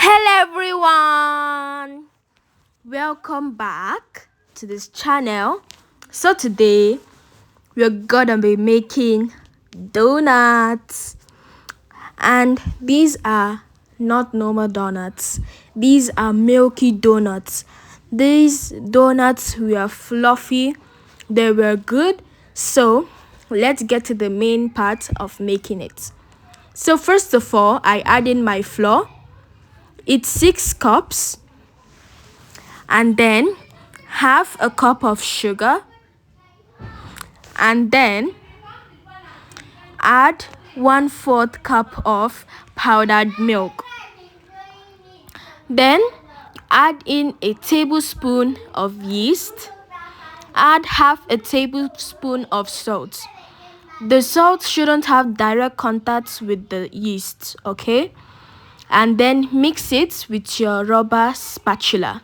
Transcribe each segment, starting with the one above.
Hello everyone, welcome back to this channel. So today we're gonna be making donuts, and these are not normal donuts. These are Milky donuts. These donuts were fluffy, they were good. So let's get to the main part of making it. So first of all, I add in my flour. It's 6 cups, and then half a cup of sugar, and then add 1/4 cup of powdered milk. Then add in a tablespoon of yeast. Add half a tablespoon of salt. The salt shouldn't have direct contact with the yeast, okay? And then mix it with your rubber spatula.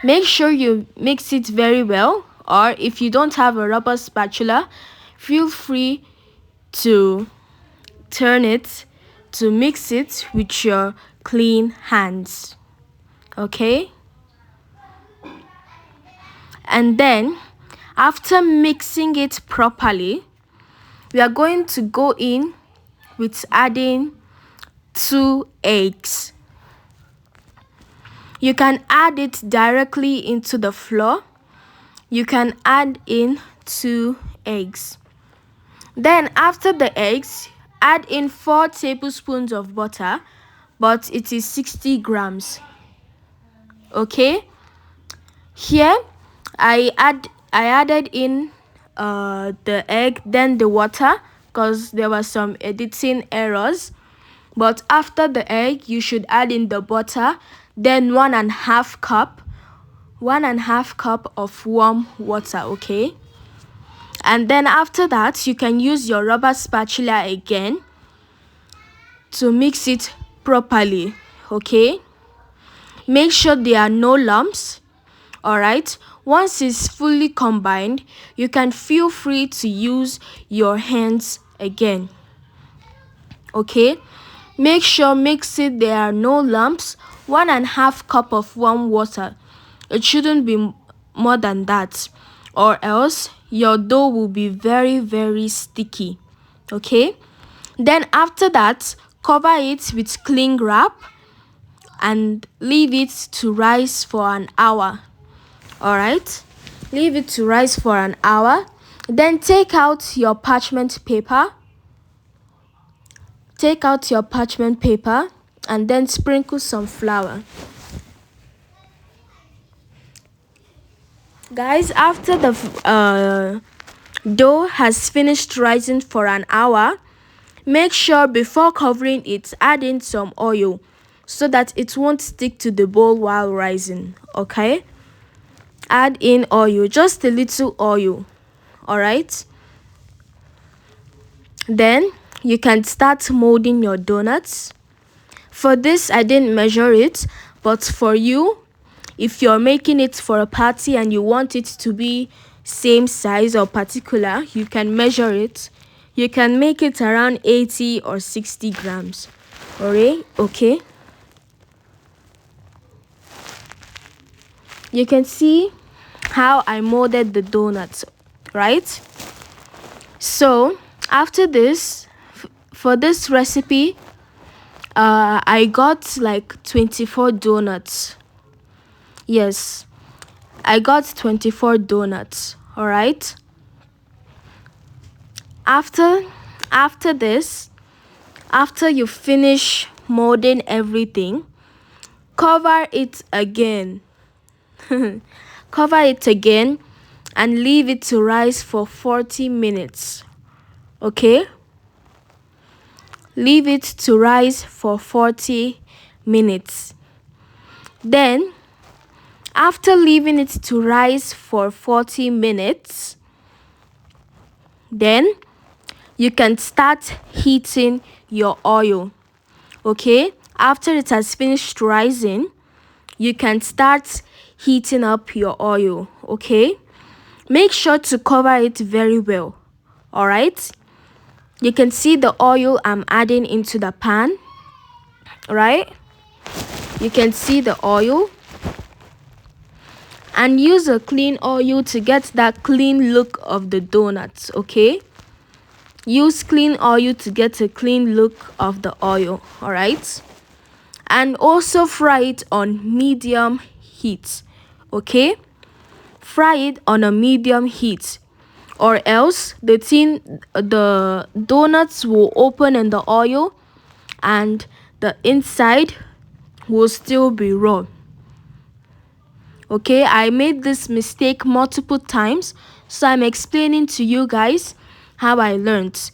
Make sure you mix it very well, or if you don't have a rubber spatula, feel free to turn it to mix it with your clean hands, okay? And then after mixing it properly, we are going to go in with adding 2 eggs. You can add it directly into the flour. You can add in 2 eggs. Then after the eggs, add in 4 tablespoons of butter, but it is 60 grams. Okay? Here I added in the egg, then the water, because there were some editing errors. But after the egg, you should add in the butter, then 1.5 cup of warm water, okay? And then after that, you can use your rubber spatula again to mix it properly, okay? Make sure there are no lumps. All right, once it's fully combined, you can feel free to use your hands again, okay? Make sure mix it, there are no lumps. 1.5 cup of warm water. It shouldn't be more than that, or else your dough will be very sticky, okay? Then after that, cover it with cling wrap and leave it to rise for an hour. All right, leave it to rise for an hour. Then take out your parchment paper. And then sprinkle some flour. Guys, after the dough has finished rising for an hour, make sure before covering it, add in some oil so that it won't stick to the bowl while rising, okay? Add in oil, just a little oil. All right, then you can start molding your donuts. For this, I didn't measure it, but for you, if you're making it for a party and you want it to be same size or particular, you can measure it. You can make it around 80 or 60 grams. Alright, okay. You can see how I molded the donuts, right? So after this, for this recipe, I got like 24 donuts. Yes, I got 24 donuts. All right, after this, after you finish molding everything, cover it again. Cover it again and leave it to rise for 40 minutes. Okay, leave it to rise for 40 minutes. Then after leaving it to rise for 40 minutes, then you can start heating your oil. Okay, after it has finished rising, you can start heating up your oil. Okay, make sure to cover it very well. All right, you can see the oil I'm adding into the pan, right? You can see the oil, and use a clean oil to get that clean look of the donuts. Okay, use clean oil to get a clean look of the oil. All right, and also fry it on medium heat. Okay, fry it on a medium heat, or else the donuts will open in the oil and the inside will still be raw. Okay, I made this mistake multiple times, so I'm explaining to you guys how I learned.